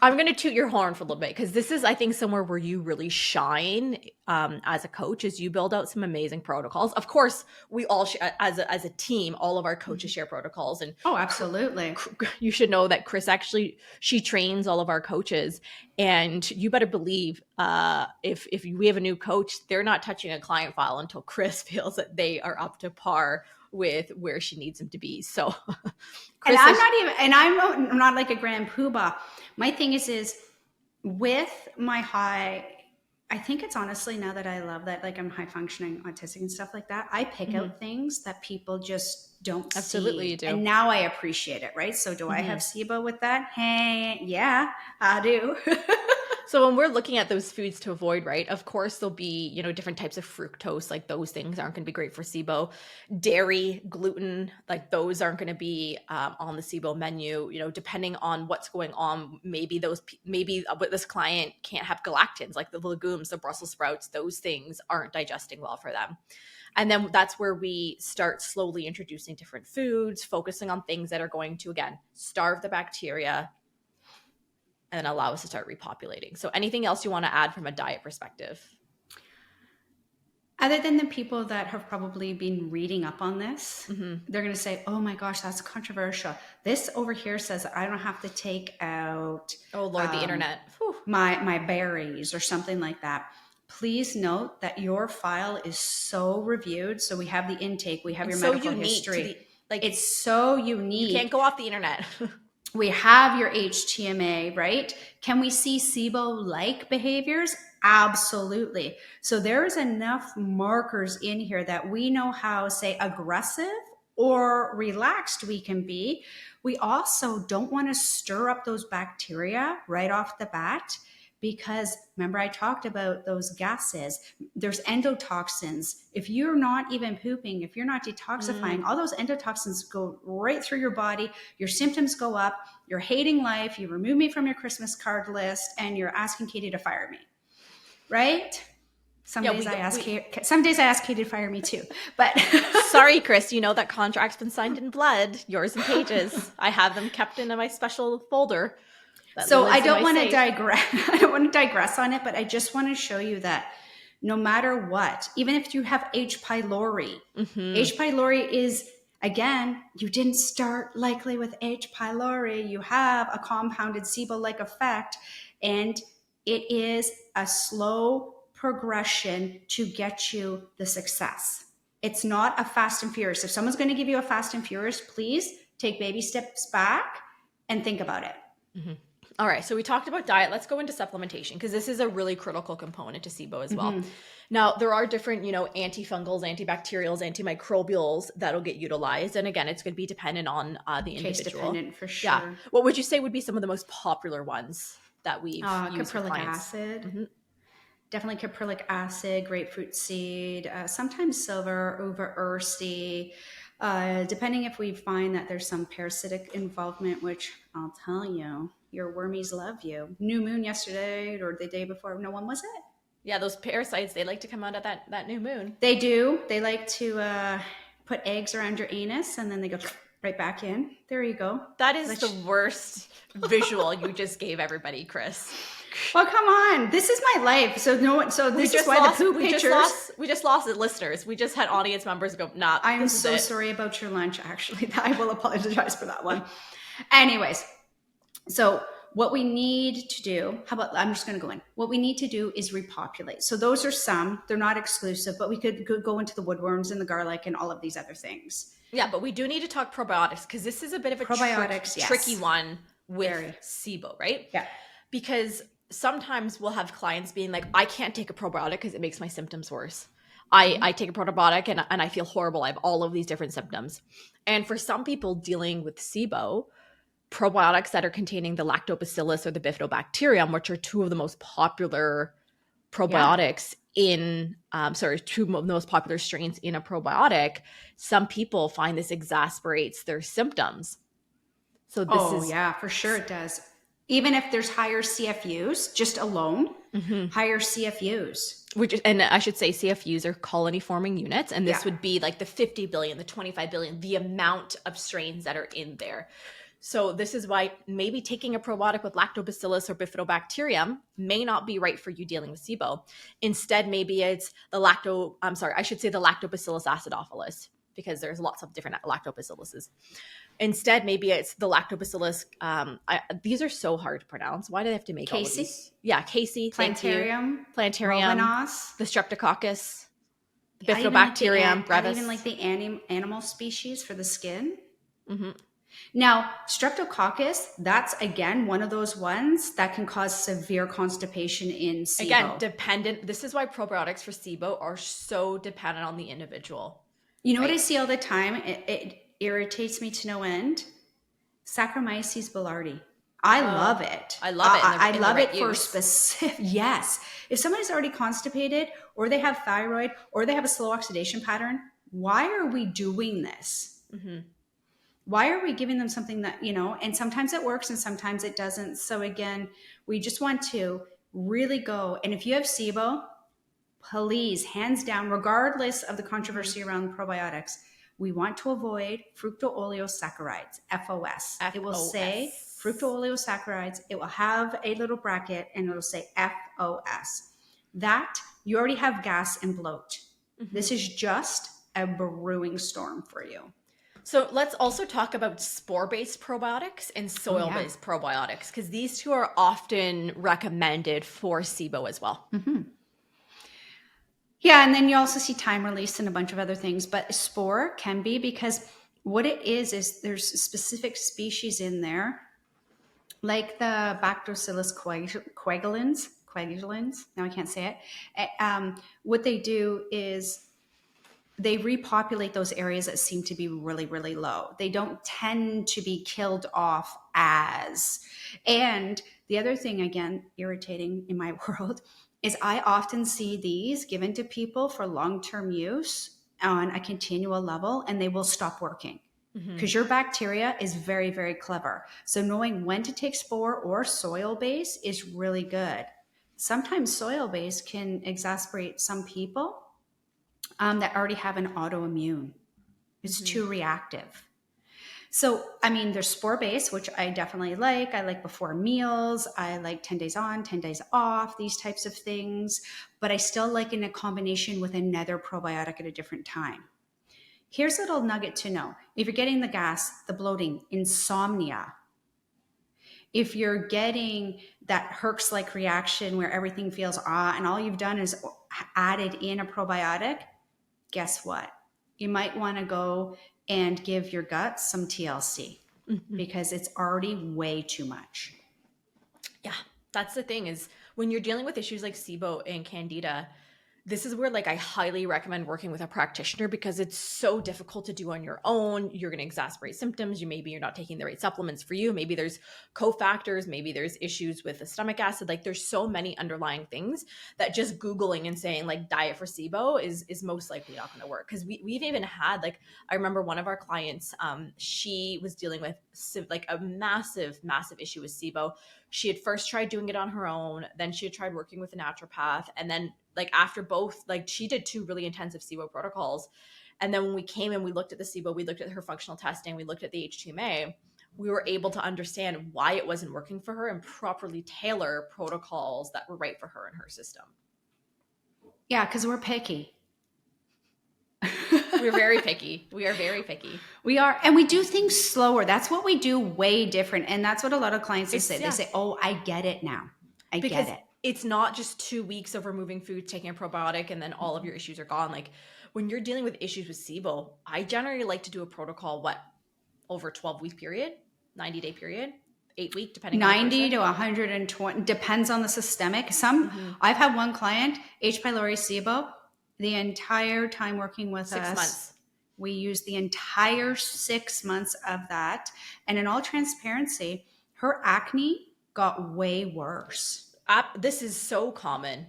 I'm going to toot your horn for a little bit because this is, I think, somewhere where you really shine as a coach is you build out some amazing protocols. Of course, we all, as a team, all of our coaches share protocols. And
Oh, absolutely.
you should know that Cris actually, she trains all of our coaches. And you better believe if we have a new coach, they're not touching a client file until Cris feels that they are up to par with where she needs them to be. So
And I'm not like a grand poobah. My thing is with my high, I think it's honestly, now that I love that, like I'm high functioning autistic and stuff like that, I pick out things that people just don't
Absolutely
see.
you do.
And now I appreciate it, right? So do I have SIBO with that? Hey, yeah, I do.
So when we're looking at those foods to avoid, right, of course, there'll be, different types of fructose, like those things aren't going to be great for SIBO. Dairy, gluten, like those aren't going to be on the SIBO menu, depending on what's going on. Maybe this client can't have galactans, like the legumes, the Brussels sprouts, those things aren't digesting well for them. And then that's where we start slowly introducing different foods, focusing on things that are going to, again, starve the bacteria, and then allow us to start repopulating. So anything else you want to add from a diet perspective?
Other than the people that have probably been reading up on this, they're going to say, oh my gosh, that's controversial. This over here says that I don't have to take out
Oh Lord, the internet.
my berries or something like that. Please note that your file is so reviewed. So we have the intake, we have your medical history. It's so unique.
You can't go off the internet.
We have your HTMA, right? Can we see SIBO-like behaviors? Absolutely. So there's enough markers in here that we know how, say, aggressive or relaxed we can be. We also don't want to stir up those bacteria right off the bat, because remember I talked about those gases. There's endotoxins. If you're not even pooping, if you're not detoxifying, all those endotoxins go right through your body. Your symptoms go up. You're hating life. You remove me from your Christmas card list and you're asking Katie to fire me, right? Some days I ask Katie to fire me too. But
sorry, Cris, that contract's been signed in blood, yours and Paige's. I have them kept in my special folder.
So I don't want to digress. I don't want to digress on it, but I just want to show you that no matter what, even if you have H. pylori, H. pylori is, again, you didn't start likely with H. pylori. You have a compounded SIBO-like effect, and it is a slow progression to get you the success. It's not a fast and furious. If someone's going to give you a fast and furious, please take baby steps back and think about it.
All right, so we talked about diet. Let's go into supplementation because this is a really critical component to SIBO as well. Now, there are different, antifungals, antibacterials, antimicrobials that'll get utilized. And again, it's going to be dependent on the individual.
Case dependent for sure.
Yeah. What would you say would be some of the most popular ones that we've used
caprylic
for clients?
acid. Definitely caprylic acid, grapefruit seed, sometimes silver, uva ursi. Depending if we find that there's some parasitic involvement, which I'll tell you, your wormies love you. New moon yesterday or the day before. No, when was it?
Yeah, those parasites, they like to come out at that new moon.
They do. They like to put eggs around your anus and then they go right back in. There you go.
That is the worst visual you just gave everybody, Cris.
Well, come on. This is my life. So this is why the poop pictures.
We just lost the listeners. We just had audience members go, nah,
I am so sorry about your lunch, actually. I will apologize for that one. Anyways, so what we need to do, I'm just going to go in. What we need to do is repopulate. So those are some, they're not exclusive, but we could go into the woodworms and the garlic and all of these other things.
Yeah, but we do need to talk probiotics because this is a bit of a tricky one with SIBO, right?
Yeah.
Because sometimes we'll have clients being like, I can't take a probiotic because it makes my symptoms worse. I take a probiotic and I feel horrible. I have all of these different symptoms. And for some people dealing with SIBO, probiotics that are containing the lactobacillus or the bifidobacterium, which are two of the most popular probiotics two of the most popular strains in a probiotic, some people find this exasperates their symptoms. So this
yeah, for sure it does. Even if there's higher CFUs, just alone, higher CFUs.
And I should say CFUs are colony forming units. And this
Yeah.
would be like the 50 billion, the 25 billion, the amount of strains that are in there. So this is why maybe taking a probiotic with lactobacillus or bifidobacterium may not be right for you dealing with SIBO. Instead, maybe it's the lactobacillus acidophilus, because there's lots of different lactobacilluses. Instead, maybe it's the lactobacillus. These are so hard to pronounce. Why do they have to make all of
Casey?
these? Yeah, Casey.
Plantarum.
Plantarum.
Romanos.
The streptococcus. The
I even
bifidobacterium
I even
brevis.
like the animal species for the skin.
Mm-hmm.
Now, streptococcus, that's again one of those ones that can cause severe constipation in SIBO.
Again, dependent. This is why probiotics for SIBO are so dependent on the individual.
You know what I see all the time? It irritates me to no end. Saccharomyces boulardii. I love it.
I love it.
I love it for
use.
specific. Yes. If somebody's already constipated, or they have thyroid, or they have a slow oxidation pattern, why are we doing this?
Mm-hmm.
Why are we giving them something that, and sometimes it works and sometimes it doesn't. So again, we just want to really go. And if you have SIBO, please, hands down, regardless of the controversy around probiotics, we want to avoid fructooleosaccharides, FOS. It will say fructooleosaccharides. It will have a little bracket and it will say FOS. That, you already have gas and bloat. Mm-hmm. This is just a brewing storm for you.
So let's also talk about spore-based probiotics and soil-based probiotics, because these two are often recommended for SIBO as well.
Mm-hmm. Yeah, and then you also see time release and a bunch of other things, but spore can be, because what it is there's specific species in there, like the Bacillus coagulans. Now I can't say it. What they do is they repopulate those areas that seem to be really, really low. They don't tend to be killed off as. And the other thing, again, irritating in my world, is I often see these given to people for long-term use on a continual level, and they will stop working. Because your bacteria is very, very clever. So knowing when to take spore or soil-based is really good. Sometimes soil-based can exasperate some people that already have an autoimmune. It's too reactive. So, I mean, there's spore-based, which I definitely like. I like before meals. I like 10 days on, 10 days off, these types of things. But I still like in a combination with another probiotic at a different time. Here's a little nugget to know. If you're getting the gas, the bloating, insomnia, if you're getting that Herx-like reaction where everything feels and all you've done is added in a probiotic, guess what? You might want to go and give your gut some TLC because it's already way too much.
Yeah, that's the thing, is when you're dealing with issues like SIBO and Candida, this is where I highly recommend working with a practitioner, because it's so difficult to do on your own. You're going to exacerbate symptoms. Maybe you're not taking the right supplements for you. Maybe there's cofactors. Maybe there's issues with the stomach acid. There's so many underlying things that just Googling and saying diet for SIBO is most likely not going to work. Because we've even had, I remember one of our clients, she was dealing with a massive issue with SIBO. She had first tried doing it on her own. Then she had tried working with a naturopath. And then after both, she did 2 really intensive SIBO protocols. And then when we came and we looked at the SIBO, we looked at her functional testing, we looked at the HTMA, we were able to understand why it wasn't working for her and properly tailor protocols that were right for her and her system.
Yeah, because we're picky.
We're very picky. We are very picky.
We are. And we do things slower. That's what we do way different. And that's what a lot of clients say.
Yeah.
They say, oh, I get it now. I get it.
It's not just 2 weeks of removing food, taking a probiotic, and then all of your issues are gone. When you're dealing with issues with SIBO, I generally like to do a protocol, over a 12-week period, 90-day period, 8-week, depending on
90 to 120, depends on the systemic. I've had one client, H. pylori SIBO, the entire time working with
6
us.
months.
We used the entire 6 months of that. And in all transparency, her acne got way worse.
This is so common.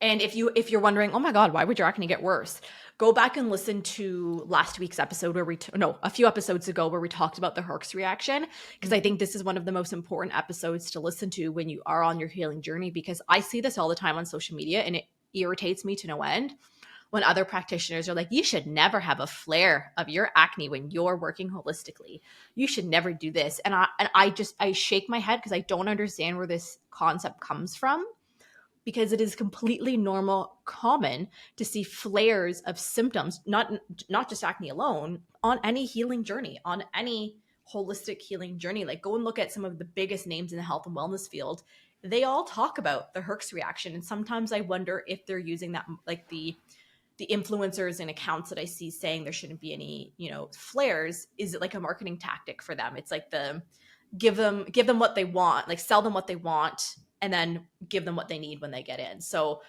And if you're wondering, oh my God, why would your acne get worse? go back and listen to last week's episode where a few episodes ago where we talked about the Herx reaction, because I think this is one of the most important episodes to listen to when you are on your healing journey, because I see this all the time on social media and it irritates me to no end when other practitioners are like, you should never have a flare of your acne when you're working holistically. You should never do this. And I shake my head because I don't understand where this concept comes from, because it is completely normal, common to see flares of symptoms, not just acne alone, on any healing journey, on any holistic healing journey. Like, go and look at some of the biggest names in the health and wellness field. They all talk about the Herx reaction. And sometimes I wonder if they're using that, like the influencers and accounts that I see saying there shouldn't be any, flares. Is it like a marketing tactic for them? It's like give them what they want, like sell them what they want, and then give them what they need when they get in. So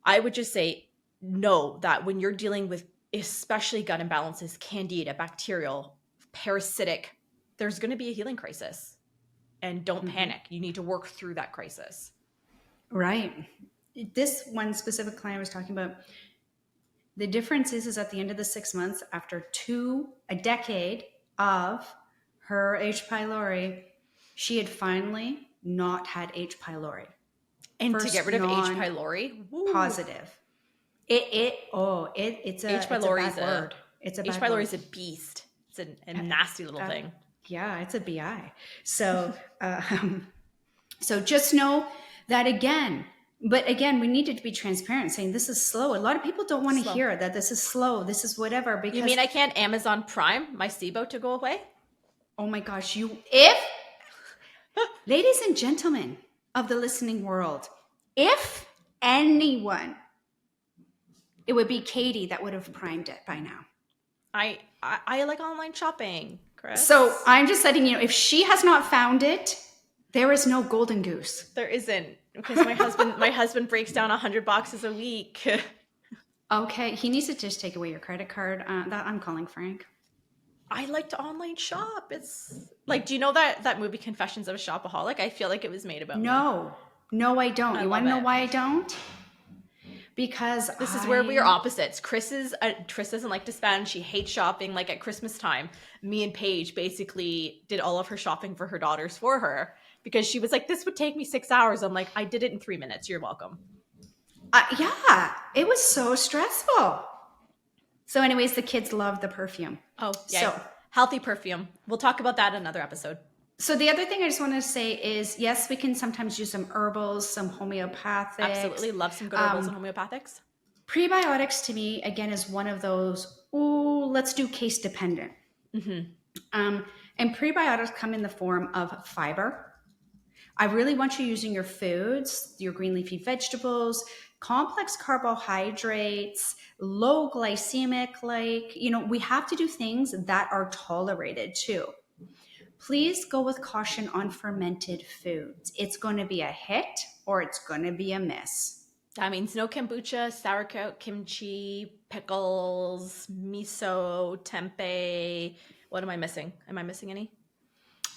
I would just say, know that when you're dealing with especially gut imbalances, candida, bacterial, parasitic, there's going to be a healing crisis. And don't panic. You need to work through that crisis.
Right. This one specific client I was talking about, the difference is at the end of the 6 months, after a decade of her H. pylori, she had finally not had H. pylori.
And
First
to get rid of H. pylori?
Woo. Positive. It's a
H. pylori
it's a bad word. It's a bad
H. pylori
word.
is a beast. It's a nasty little thing.
Yeah, it's a BI. So, so just know that again. But again, we needed to be transparent, saying this is slow. A lot of people don't want to hear that this is slow. This is whatever. Because
you mean I can't Amazon Prime my SIBO to go away?
Oh my gosh, ladies and gentlemen of the listening world, if anyone, it would be Katie that would have primed it by now.
I like online shopping, Cris.
So I'm just letting you know, if she has not found it, there is no golden goose.
There isn't, because my husband breaks down 100 boxes a week.
Okay, he needs to just take away your credit card. That I'm calling Frank.
I like to online shop. It's like, do you know that movie Confessions of a Shopaholic? I feel like it was made about me.
No, I don't. You want to know why I don't? Because
this is where we are opposites. Cris doesn't like to spend. She hates shopping. Like at Christmas time, me and Paige basically did all of her shopping for her daughters for her, because she was like, this would take me 6 hours. I'm like, I did it in 3 minutes. You're welcome.
Yeah, it was so stressful. So anyways, the kids love the perfume.
Oh, yeah. So, healthy perfume. We'll talk about that in another episode.
So the other thing I just want to say is, yes, we can sometimes use some herbals, some homeopathics.
Absolutely. Love some good herbals and homeopathics.
Prebiotics to me, again, is one of those, let's do case dependent. Mm-hmm. And prebiotics come in the form of fiber. I really want you using your foods, your green leafy vegetables, complex carbohydrates, low glycemic, we have to do things that are tolerated too. Please go with caution on fermented foods. It's going to be a hit or it's going to be a miss.
That means no kombucha, sauerkraut, kimchi, pickles, miso, tempeh. What am I missing? Am I missing any?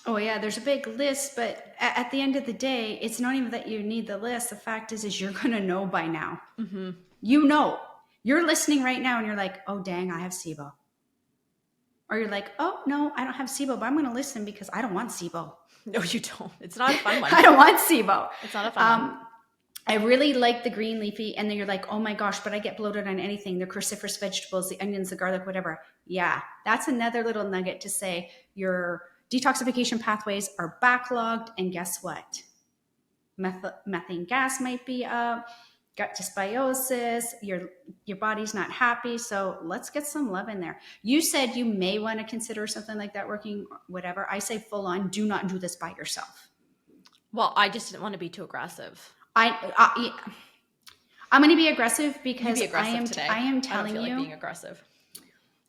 Oh yeah, there's a big list, but at the end of the day, it's not even that you need the list. The fact is you're going to know by now. Mm-hmm. You know. You're listening right now and you're like, oh dang, I have SIBO. Or you're like, oh no, I don't have SIBO, but I'm going to listen because I don't want SIBO.
No, you don't. It's not a fun one.
I don't want SIBO.
It's not a fun one.
I really like the green leafy, and then you're like, oh my gosh, but I get bloated on anything. The cruciferous vegetables, the onions, the garlic, whatever. Yeah, that's another little nugget to say your detoxification pathways are backlogged, and guess what? Methane gas might be up, gut dysbiosis, your body's not happy, so let's get some love in there. You said you may want to consider something like that working, whatever. I say full on, do not do this by yourself.
Well, I just didn't want to be too aggressive.
I'm going to be aggressive because I am telling you.
I don't feel like being aggressive.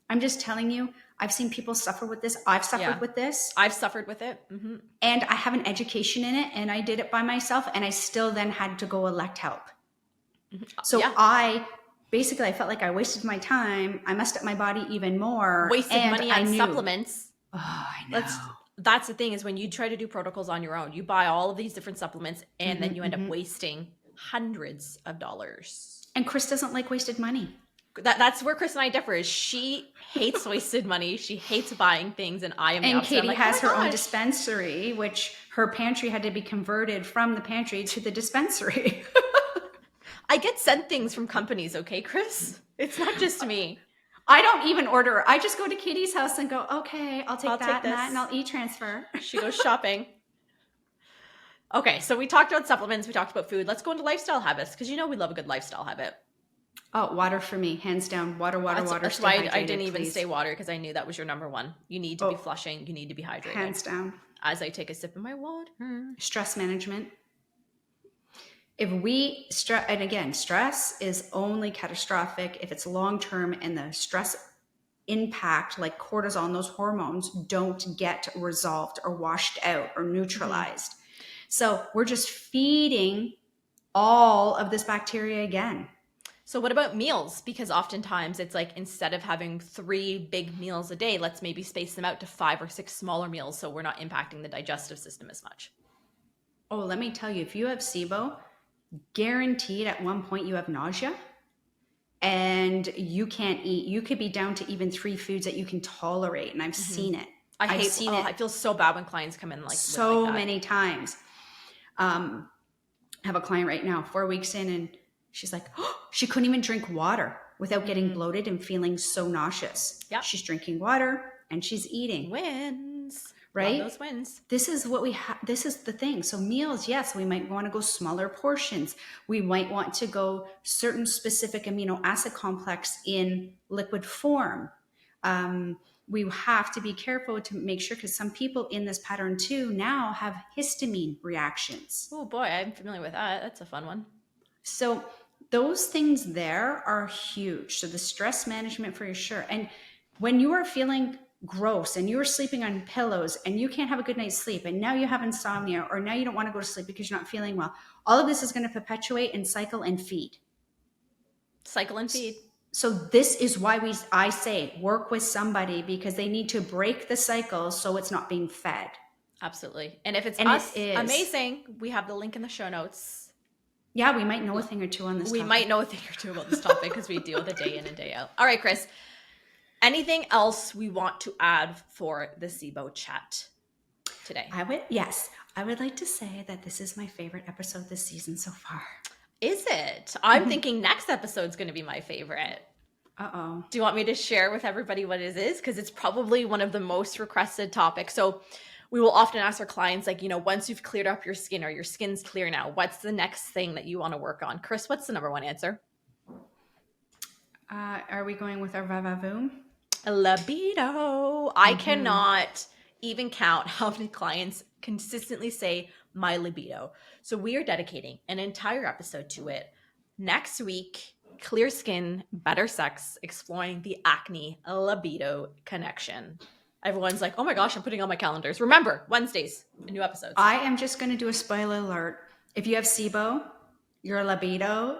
I'm just telling you, I've seen people suffer with this. I've suffered with this.
I've suffered with it. Mm-hmm.
And I have an education in it, and I did it by myself, and I still then had to go elect help. Mm-hmm. So I felt like I wasted my time. I messed up my body even more.
Wasted money on supplements.
Oh, I know.
That's the thing, is when you try to do protocols on your own, you buy all of these different supplements and then you end up wasting hundreds of dollars.
And Cris doesn't like wasted money.
That's where Cris and I differ. Is she hates wasted money. She hates buying things, and I am the
And
opposite. I'm
Katie
like,
has
oh my
her own
gosh.
dispensary, which her pantry had to be converted from the pantry to the dispensary.
I get sent things from companies, okay, Cris? It's not just me.
I don't even order. I just go to Katie's house and go, okay, I'll take that and that, and I'll e-transfer.
She goes shopping. Okay, so we talked about supplements. We talked about food. Let's go into lifestyle habits, because you know we love a good lifestyle habit.
Oh, water for me, hands down. Water.
That's
Stay
why
hydrated,
I didn't even
please.
say water, because I knew that was your number one. You need to be flushing. You need to be hydrated.
Hands down.
As I take a sip of my water.
Stress management. If we stress, and again, stress is only catastrophic if it's long-term and the stress impact, like cortisol and those hormones, don't get resolved or washed out or neutralized. So we're just feeding all of this bacteria again.
So what about meals? Because oftentimes it's like, instead of having 3 big meals a day, let's maybe space them out to 5 or 6 smaller meals, so we're not impacting the digestive system as much.
Oh, let me tell you, if you have SIBO, guaranteed at one point you have nausea and you can't eat. You could be down to even 3 foods that you can tolerate. And I've seen it.
I feel so bad when clients come in
so many times. I have a client right now, 4 weeks in, and she's like, oh, she couldn't even drink water without getting bloated and feeling so nauseous.
Yep.
She's drinking water and she's eating.
Wins.
Right?
Love those wins.
This is what we have. This is the thing. So meals, yes, we might want to go smaller portions. We might want to go certain specific amino acid complex in liquid form. We have to be careful to make sure, because some people in this pattern too now have histamine reactions.
Oh boy, I'm familiar with that. That's a fun one.
So those things there are huge. So the stress management for sure. And when you are feeling gross and you're sleeping on pillows and you can't have a good night's sleep, and now you have insomnia, or now you don't want to go to sleep because you're not feeling well, all of this is going to perpetuate and cycle and feed.
Cycle and feed.
So this is why I say work with somebody, because they need to break the cycle so it's not being fed.
Absolutely. And if it's
and
us,
it is
amazing. We have the link in the show notes.
Yeah, we might know a thing or two on this topic.
We might know a thing or two about this topic because we deal with it day in and day out. All right, Cris. Anything else we want to add for the SIBO chat today?
I would like to say that this is my favorite episode this season so far.
Is it? I'm thinking next episode's going to be my favorite.
Uh-oh.
Do you want me to share with everybody what it is? Because it's probably one of the most requested topics. So we will often ask our clients, like, once you've cleared up your skin, or your skin's clear now, what's the next thing that you want to work on? Cris, what's the number one answer?
Are we going with our va-va-voom?
Libido. I cannot even count how many clients consistently say my libido. So we are dedicating an entire episode to it. Next week, clear skin, better sex, exploring the acne libido connection. Everyone's like, oh my gosh, I'm putting on my calendars. Remember, Wednesdays, a new episode.
I am just going to do a spoiler alert. If you have SIBO, your libido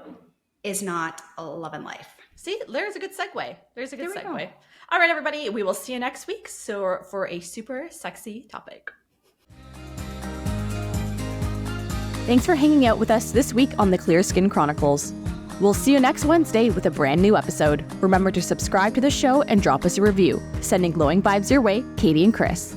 is not a love and life.
See, there's a good segue. Go. All right, everybody, we will see you next week for a super sexy topic. Thanks for hanging out with us this week on the Clear Skin Chronicles. We'll see you next Wednesday with a brand new episode. Remember to subscribe to the show and drop us a review. Sending glowing vibes your way, Katie and Cris.